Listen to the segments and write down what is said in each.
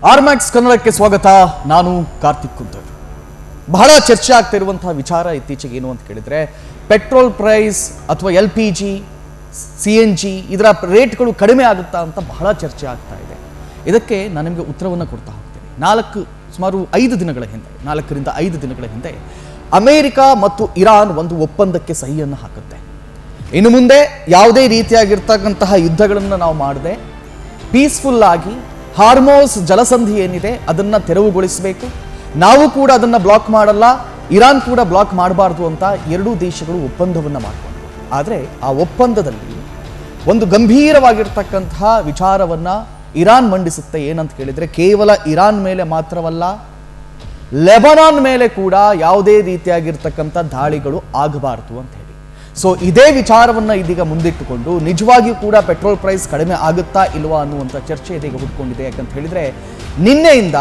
ಆರ್ಮ್ಯಾಕ್ಸ್ ಕನ್ನಡಕ್ಕೆ ಸ್ವಾಗತ. ನಾನು ಕಾರ್ತಿಕ್ ಕುಂದರ್. ಬಹಳ ಚರ್ಚೆ ಆಗ್ತಾ ಇರುವಂತಹ ವಿಚಾರ ಇತ್ತೀಚೆಗೆ ಏನು ಅಂತ ಕೇಳಿದ್ರೆ, ಪೆಟ್ರೋಲ್ ಪ್ರೈಸ್ ಅಥವಾ LPG, CNG ಇದರ ರೇಟ್ಗಳು ಕಡಿಮೆ ಆಗುತ್ತಾ ಅಂತ ಬಹಳ ಚರ್ಚೆ ಆಗ್ತಾ ಇದೆ. ಇದಕ್ಕೆ ನಾನು ನಿಮಗೆ ಉತ್ತರವನ್ನು ಕೊಡ್ತಾ ಹೋಗ್ತೇನೆ. ಸುಮಾರು 5 ದಿನಗಳ ಹಿಂದೆ, 4ರಿಂದ 5 ದಿನಗಳ ಹಿಂದೆ ಅಮೆರಿಕ ಮತ್ತು ಇರಾನ್ ಒಂದು ಒಪ್ಪಂದಕ್ಕೆ ಸಹಿಯನ್ನು ಹಾಕುತ್ತೆ. ಇನ್ನು ಮುಂದೆ ಯಾವುದೇ ರೀತಿಯಾಗಿರ್ತಕ್ಕಂತಹ ಯುದ್ಧಗಳನ್ನು ನಾವು ಮಾಡದೆ ಪೀಸ್ಫುಲ್ ಆಗಿ ಹಾರ್ಮೋಸ್ ಜಲಸಂಧಿ ಏನಿದೆ ಅದನ್ನು ತೆರವುಗೊಳಿಸಬೇಕು. ನಾವು ಕೂಡ ಅದನ್ನು ಬ್ಲಾಕ್ ಮಾಡಲ್ಲ, ಇರಾನ್ ಕೂಡ ಬ್ಲಾಕ್ ಮಾಡಬಾರ್ದು ಅಂತ ಎರಡೂ ದೇಶಗಳು ಒಪ್ಪಂದವನ್ನು ಮಾಡಿಕೊಂಡ್ರು. ಆದರೆ ಆ ಒಪ್ಪಂದದಲ್ಲಿ ಒಂದು ಗಂಭೀರವಾಗಿರ್ತಕ್ಕಂತಹ ವಿಚಾರವನ್ನು ಇರಾನ್ ಮಂಡಿಸುತ್ತೆ. ಏನಂತ ಕೇಳಿದರೆ, ಕೇವಲ ಇರಾನ್ ಮೇಲೆ ಮಾತ್ರವಲ್ಲ, ಲೆಬನಾನ್ ಮೇಲೆ ಕೂಡ ಯಾವುದೇ ರೀತಿಯಾಗಿರ್ತಕ್ಕಂಥ ದಾಳಿಗಳು ಆಗಬಾರ್ದು ಅಂತ ಹೇಳಿ. ಸೊ ಇದೇ ವಿಚಾರವನ್ನು ಇದೀಗ ಮುಂದಿಟ್ಟುಕೊಂಡು ನಿಜವಾಗಿಯೂ ಕೂಡ ಪೆಟ್ರೋಲ್ ಪ್ರೈಸ್ ಕಡಿಮೆ ಆಗುತ್ತಾ ಇಲ್ವಾ ಅನ್ನುವಂಥ ಚರ್ಚೆ ಇದೀಗ ಹುಡ್ಕೊಂಡಿದೆ. ಯಾಕಂತ ಹೇಳಿದರೆ, ನಿನ್ನೆಯಿಂದ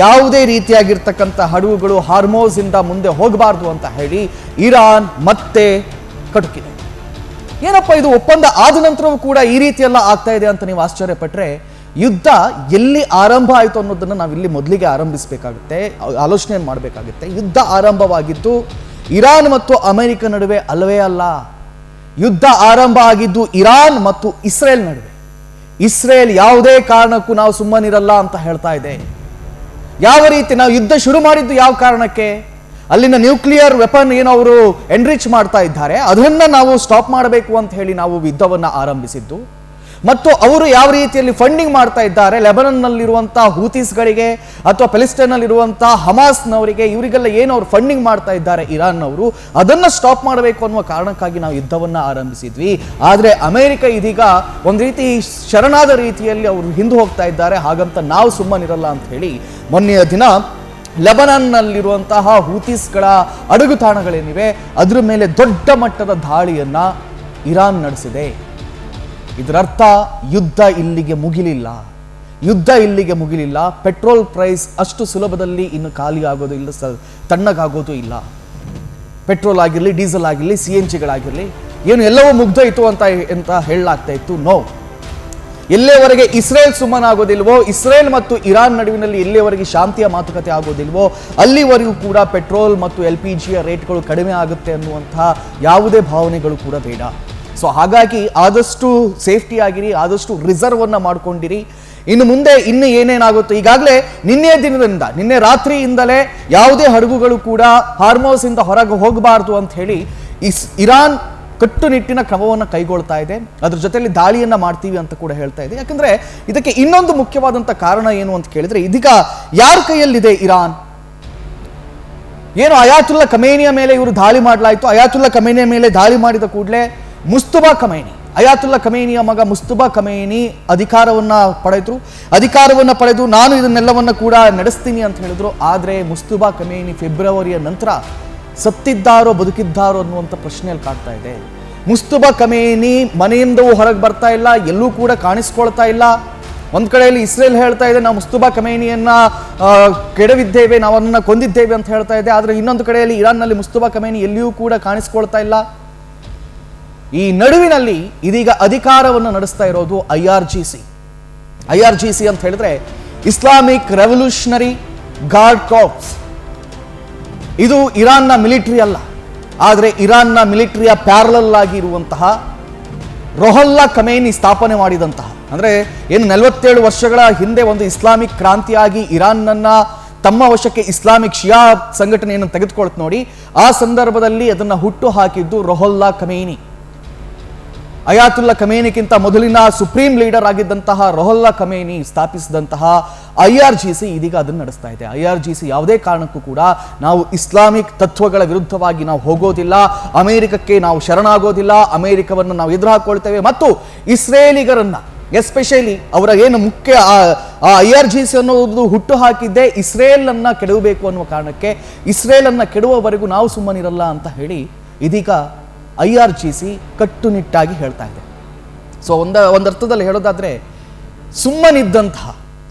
ಯಾವುದೇ ರೀತಿಯಾಗಿರ್ತಕ್ಕಂಥ ಹಡಗುಗಳು ಹಾರ್ಮೋಸ್ ಇಂದ ಮುಂದೆ ಹೋಗಬಾರ್ದು ಅಂತ ಹೇಳಿ ಇರಾನ್ ಮತ್ತೆ ಕಟುಕಿದೆ. ಏನಪ್ಪ ಇದು, ಒಪ್ಪಂದ ಆದ ನಂತರವೂ ಕೂಡ ಈ ರೀತಿಯೆಲ್ಲ ಆಗ್ತಾ ಇದೆ ಅಂತ ನೀವು ಆಶ್ಚರ್ಯಪಟ್ಟರೆ, ಯುದ್ಧ ಎಲ್ಲಿ ಆರಂಭ ಆಯಿತು ಅನ್ನೋದನ್ನು ನಾವಿಲ್ಲಿ ಮೊದಲಿಗೆ ಆರಂಭಿಸಬೇಕಾಗುತ್ತೆ, ಆಲೋಚನೆ ಮಾಡಬೇಕಾಗುತ್ತೆ. ಯುದ್ಧ ಆರಂಭವಾಗಿದ್ದು ಇರಾನ್ ಮತ್ತು ಅಮೆರಿಕ ನಡುವೆ ಅಲ್ಲವೇ ಅಲ್ಲ. ಯುದ್ಧ ಆರಂಭ ಆಗಿದ್ದು ಇರಾನ್ ಮತ್ತು ಇಸ್ರೇಲ್ ನಡುವೆ. ಇಸ್ರೇಲ್ ಯಾವುದೇ ಕಾರಣಕ್ಕೂ ನಾವು ಸುಮ್ಮನಿರಲ್ಲ ಅಂತ ಹೇಳ್ತಾ ಇದೆ. ಯಾವ ರೀತಿ ನಾವು ಯುದ್ಧ ಶುರು ಮಾಡಿದ್ದು ಯಾವ ಕಾರಣಕ್ಕೆ? ಅಲ್ಲಿನ ನ್ಯೂಕ್ಲಿಯರ್ ವೆಪನ್ ಏನು ಅವರು ಎನ್ರಿಚ್ ಮಾಡ್ತಾ ಇದ್ದಾರೆ, ಅದನ್ನ ನಾವು ಸ್ಟಾಪ್ ಮಾಡಬೇಕು ಅಂತ ಹೇಳಿ ನಾವು ಯುದ್ಧವನ್ನು ಆರಂಭಿಸಿದ್ದು. ಮತ್ತು ಅವರು ಯಾವ ರೀತಿಯಲ್ಲಿ ಫಂಡಿಂಗ್ ಮಾಡ್ತಾ ಇದ್ದಾರೆ ಲೆಬನನ್ನಲ್ಲಿರುವಂತಹ ಹೂತೀಸ್ಗಳಿಗೆ ಅಥವಾ ಪ್ಯಾಲೆಸ್ಟೈನ್ನಲ್ಲಿರುವಂತಹ ಹಮಾಸ್ನವರಿಗೆ, ಇವರಿಗೆಲ್ಲ ಏನು ಅವರು ಫಂಡಿಂಗ್ ಮಾಡ್ತಾ ಇದ್ದಾರೆ ಇರಾನ್ನವರು, ಅದನ್ನು ಸ್ಟಾಪ್ ಮಾಡಬೇಕು ಅನ್ನುವ ಕಾರಣಕ್ಕಾಗಿ ನಾವು ಯುದ್ಧವನ್ನು ಆರಂಭಿಸಿದ್ವಿ. ಆದರೆ ಅಮೆರಿಕ ಇದೀಗ ಒಂದು ರೀತಿ ಶರಣಾದ ರೀತಿಯಲ್ಲಿ ಅವರು ಹಿಂದೆ ಹೋಗ್ತಾ ಇದ್ದಾರೆ, ಹಾಗಂತ ನಾವು ಸುಮ್ಮನಿರಲ್ಲ ಅಂತ ಹೇಳಿ ಮೊನ್ನೆಯ ದಿನ ಲೆಬನಾನ್ನಲ್ಲಿರುವಂತಹ ಹೂತೀಸ್ಗಳ ಅಡಗುತಾಣಗಳೇನಿವೆ ಅದರ ಮೇಲೆ ದೊಡ್ಡ ಮಟ್ಟದ ದಾಳಿಯನ್ನ ಇರಾನ್ ನಡೆಸಿದೆ. ಇದರರ್ಥ ಯುದ್ಧ ಇಲ್ಲಿಗೆ ಮುಗಿಲಿಲ್ಲ. ಯುದ್ಧ ಇಲ್ಲಿಗೆ ಮುಗಿಲಿಲ್ಲ. ಪೆಟ್ರೋಲ್ ಪ್ರೈಸ್ ಅಷ್ಟು ಸುಲಭದಲ್ಲಿ ಇನ್ನು ಖಾಲಿ ಆಗೋದು ಇಲ್ಲ, ತಣ್ಣಗಾಗೋದು ಇಲ್ಲ. ಪೆಟ್ರೋಲ್ ಆಗಿರಲಿ, ಡೀಸೆಲ್ ಆಗಿರಲಿ, CNGಗಳಾಗಿರಲಿ, ಏನು ಎಲ್ಲವೂ ಮುಗ್ದೋಯ್ತು ಅಂತ ಹೇಳಲಾಗ್ತಾ ಇತ್ತು. ನೋ, ಎಲ್ಲಿಯವರೆಗೆ ಇಸ್ರೇಲ್ ಸುಮ್ಮನಾಗೋದಿಲ್ವೋ, ಇಸ್ರೇಲ್ ಮತ್ತು ಇರಾನ್ ನಡುವಿನಲ್ಲಿ ಎಲ್ಲಿಯವರೆಗೆ ಶಾಂತಿಯ ಮಾತುಕತೆ ಆಗೋದಿಲ್ವೋ ಅಲ್ಲಿವರೆಗೂ ಕೂಡ ಪೆಟ್ರೋಲ್ ಮತ್ತು LPGಯ ರೇಟ್ಗಳು ಕಡಿಮೆ ಆಗುತ್ತೆ ಅನ್ನುವಂತಹ ಯಾವುದೇ ಭಾವನೆಗಳು ಕೂಡ ಬೇಡ. ಸೊ ಹಾಗಾಗಿ ಆದಷ್ಟು ಸೇಫ್ಟಿ ಆಗಿರಿ, ಆದಷ್ಟು ರಿಸರ್ವ್ ಅನ್ನ ಮಾಡ್ಕೊಂಡಿರಿ. ಇನ್ನು ಮುಂದೆ ಇನ್ನು ಏನೇನಾಗುತ್ತೋ, ಈಗಾಗಲೇ ನಿನ್ನೆ ರಾತ್ರಿಯಿಂದಲೇ ಯಾವುದೇ ಹಡಗುಗಳು ಕೂಡ ಹಾರ್ಮೋಸ್ ಇಂದ ಹೊರಗೆ ಹೋಗಬಾರ್ದು ಅಂತ ಹೇಳಿ ಇರಾನ್ ಕಟ್ಟುನಿಟ್ಟಿನ ಕ್ರಮವನ್ನು ಕೈಗೊಳ್ತಾ ಇದೆ. ಅದ್ರ ಜೊತೆಯಲ್ಲಿ ದಾಳಿಯನ್ನ ಮಾಡ್ತೀವಿ ಅಂತ ಕೂಡ ಹೇಳ್ತಾ ಇದೆ. ಯಾಕಂದ್ರೆ ಇದಕ್ಕೆ ಇನ್ನೊಂದು ಮುಖ್ಯವಾದಂಥ ಕಾರಣ ಏನು ಅಂತ ಕೇಳಿದ್ರೆ, ಇದೀಗ ಯಾರ ಕೈಯಲ್ಲಿದೆ ಇರಾನ್? ಏನು ಅಯಾತುಲ್ಲಾ ಖಮೇನಿಯ ಮೇಲೆ ಇವರು ದಾಳಿ ಮಾಡಲಾಯಿತು. ಅಯಾತುಲ್ಲಾ ಖಮೇನಿಯ ಮೇಲೆ ದಾಳಿ ಮಾಡಿದ ಕೂಡಲೇ ಮುಸ್ತಫಾ ಖಮೇನಿ, ಅಯಾತುಲ್ಲಾ ಖಮೇನಿಯ ಮಗ ಮುಸ್ತಫಾ ಖಮೇನಿ ಅಧಿಕಾರವನ್ನು ಪಡೆದು ನಾನು ಇದನ್ನೆಲ್ಲವನ್ನ ಕೂಡ ನಡೆಸ್ತೀನಿ ಅಂತ ಹೇಳಿದ್ರು. ಆದರೆ ಮುಸ್ತಫಾ ಖಮೇನಿ ಫೆಬ್ರವರಿಯ ನಂತರ ಸತ್ತಿದ್ದಾರೋ ಬದುಕಿದ್ದಾರೋ ಅನ್ನುವಂಥ ಪ್ರಶ್ನೆಯಲ್ಲಿ ಕಾಡ್ತಾ ಇದೆ. ಮುಸ್ತಫಾ ಖಮೇನಿ ಮನೆಯಿಂದವೂ ಹೊರಗೆ ಬರ್ತಾ ಇಲ್ಲ, ಎಲ್ಲೂ ಕೂಡ ಕಾಣಿಸ್ಕೊಳ್ತಾ ಇಲ್ಲ. ಒಂದು ಕಡೆಯಲ್ಲಿ ಇಸ್ರೇಲ್ ಹೇಳ್ತಾ ಇದೆ ನಾವು ಮುಸ್ತಫಾ ಖಮೇನಿಯನ್ನ ಕೆಡವಿದ್ದೇವೆ, ನಾವು ಅವನನ್ನ ಕೊಂದಿದ್ದೇವೆ ಅಂತ ಹೇಳ್ತಾ ಇದೆ. ಆದರೆ ಇನ್ನೊಂದು ಕಡೆಯಲ್ಲಿ ಇರಾನ್ನಲ್ಲಿ ಮುಸ್ತಫಾ ಖಮೇನಿ ಎಲ್ಲಿಯೂ ಕೂಡ ಕಾಣಿಸ್ಕೊಳ್ತಾ ಇಲ್ಲ. ಈ ನಡುವಿನಲ್ಲಿ ಇದೀಗ ಅಧಿಕಾರವನ್ನು ನಡೆಸ್ತಾ ಇರೋದು IRGC ಅಂತ ಹೇಳಿದ್ರೆ ಇಸ್ಲಾಮಿಕ್ ರೆವಲ್ಯೂಷನರಿ ಗಾರ್ಡ್ ಕಾರ್ಪ್ಸ್. ಇದು ಇರಾನ್ನ ಮಿಲಿಟರಿ ಅಲ್ಲ, ಆದರೆ ಇರಾನ್ನ ಮಿಲಿಟರಿಯ ಪ್ಯಾರಲಲ್ ಆಗಿ ಇರುವಂತಹ ರುಹುಲ್ಲಾ ಖಮೇನಿ ಸ್ಥಾಪನೆ ಮಾಡಿದಂತಹ, ಅಂದರೆ ಏನು 47 ವರ್ಷಗಳ ಹಿಂದೆ ಒಂದು ಇಸ್ಲಾಮಿಕ್ ಕ್ರಾಂತಿಯಾಗಿ ಇರಾನ್ನನ್ನ ತಮ್ಮ ವಶಕ್ಕೆ ಇಸ್ಲಾಮಿಕ್ ಶಿಯಾ ಸಂಘಟನೆಯನ್ನು ತೆಗೆದುಕೊಳ್ತು ನೋಡಿ, ಆ ಸಂದರ್ಭದಲ್ಲಿ ಅದನ್ನು ಹುಟ್ಟು ಹಾಕಿದ್ದು ರುಹುಲ್ಲಾ ಖಮೇನಿ. ಅಯಾತುಲ್ಲಾ ಖಮೇನಿಗಿಂತ ಮೊದಲಿನ ಸುಪ್ರೀಂ ಲೀಡರ್ ಆಗಿದ್ದಂತಹ ರುಹುಲ್ಲಾ ಖಮೇನಿ ಸ್ಥಾಪಿಸಿದಂತಹ IRGC ಇದೀಗ ಅದನ್ನು ನಡೆಸ್ತಾ ಇದೆ. IRGC ಯಾವುದೇ ಕಾರಣಕ್ಕೂ ಕೂಡ ನಾವು ಇಸ್ಲಾಮಿಕ್ ತತ್ವಗಳ ವಿರುದ್ಧವಾಗಿ ನಾವು ಹೋಗೋದಿಲ್ಲ, ಅಮೆರಿಕಕ್ಕೆ ನಾವು ಶರಣಾಗೋದಿಲ್ಲ, ಅಮೆರಿಕವನ್ನು ನಾವು ಎದುರು ಹಾಕೊಳ್ತೇವೆ ಮತ್ತು ಇಸ್ರೇಲಿಗರನ್ನ ಎಸ್ಪೆಷಲಿ ಅವರ ಏನು ಮುಖ್ಯ IRGC ಅನ್ನೋದು ಹುಟ್ಟು ಹಾಕಿದ್ದೇ ಇಸ್ರೇಲ್ ಅನ್ನ ಕೆಡವಬೇಕು ಅನ್ನುವ ಕಾರಣಕ್ಕೆ, ಇಸ್ರೇಲ್ ಅನ್ನ ಕೆಡುವವರೆಗೂ ನಾವು ಸುಮ್ಮನಿರಲ್ಲ ಅಂತ ಹೇಳಿ ಇದೀಗ IRGC ಕಟ್ಟುನಿಟ್ಟಾಗಿ ಹೇಳ್ತಾ ಇದೆ. ಸೊ ಒಂದರ್ಥದಲ್ಲಿ ಹೇಳೋದಾದ್ರೆ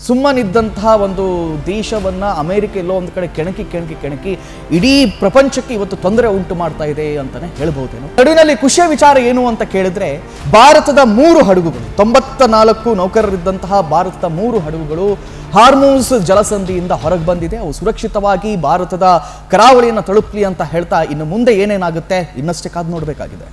ಸುಮ್ಮನಿದ್ದಂತಹ ಒಂದು ದೇಶವನ್ನ ಅಮೆರಿಕ ಎಲ್ಲೋ ಒಂದು ಕಡೆ ಕೆಣಕಿ ಇಡೀ ಪ್ರಪಂಚಕ್ಕೆ ಇವತ್ತು ತೊಂದರೆ ಉಂಟು ಮಾಡ್ತಾ ಇದೆ ಅಂತಾನೆ ಹೇಳ್ಬಹುದೇನು. ನಡುವಿನಲ್ಲಿ ಖುಷಿಯ ವಿಚಾರ ಏನು ಅಂತ ಕೇಳಿದ್ರೆ, ಭಾರತದ 3 ಹಡಗುಗಳು 94 ನೌಕರರಿದ್ದಂತಹ ಭಾರತದ 3 ಹಡಗುಗಳು ಹಾರ್ಮುಜ್ ಜಲಸಂಧಿಯಿಂದ ಹೊರಗೆ ಬಂದಿದೆ. ಅವು ಸುರಕ್ಷಿತವಾಗಿ ಭಾರತದ ಕರಾವಳಿಯನ್ನು ತಲುಪಲಿ ಅಂತ ಹೇಳ್ತಾ, ಇನ್ನು ಮುಂದೆ ಏನೇನಾಗುತ್ತೆ ಇನ್ನಷ್ಟೇ ಕಾದು ನೋಡಬೇಕಾಗಿದೆ.